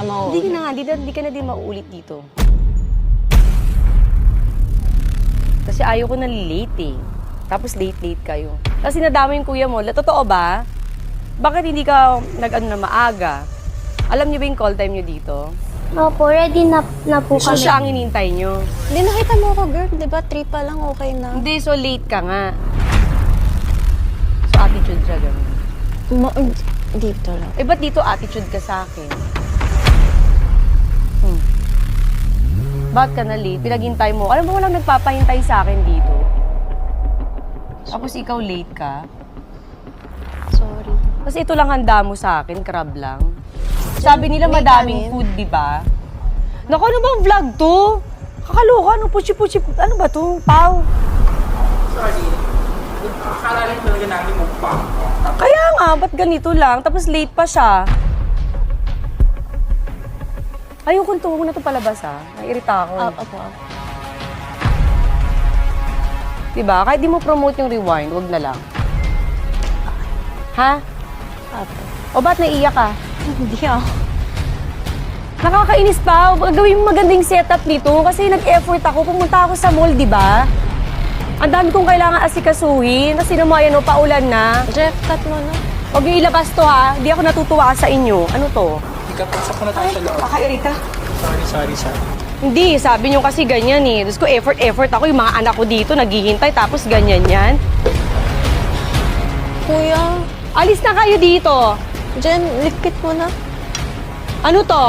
Hindi ka na nga, hindi ka na din mauulit dito. Kasi ayaw ko na late eh. Tapos late kayo. Kasi nadama yung kuya mo. Totoo ba? Bakit hindi ka nag-ano na maaga? Alam niyo ba yung call time niyo dito? Opo, ready na po So kami. siya ang inintay niyo. Hindi, nakita mo ako, girl. Di ba, 3 pa lang, okay na. Hindi, so late ka nga. So attitude siya ganun. Dito lang. Eh, ba't dito attitude ka sa akin? Ba't ka na late? Pinaghintay mo. Alam mo, walang nagpapahintay sa akin dito. Tapos ikaw late ka. Sorry. Kasi ito lang handa mo sa akin, crab lang. Sabi nila May madaming kanin. food, di ba? Naku, ano bang vlog to? Kakaloka, ano puchi-puchi, ano ba to? Pau. Sorry. Akala rin talaga namin mukbang. Kaya nga, ba't ganito lang? Tapos late pa siya. Ayoko huwag na ito palabas ha. Naiirita ako. Opo. Diba? Kahit di mo promote yung rewind, wag na lang. Ha? Opo. O ba't naiiyak ka? Hindi ako. Nakakainis pa. Gawin mo magandang setup nito kasi nag-effort ako. Pumunta ako sa mall, di ba? Ang dami kong kailangan asikasuhin. Kasi naman yan, paulan na. Jeff, cut mo na. Huwag yung ilabas to ha. Hindi ako natutuwa sa inyo. Ano to? Ikapasok ko na tayo sa loob. Kakairita. Sorry. Hindi, sabi niyo kasi ganyan eh. Tapos ko effort ako. Yung mga anak ko dito naghihintay tapos ganyan yan. Kuya, Alis na kayo dito. Jen, likpit mo na. Ano to?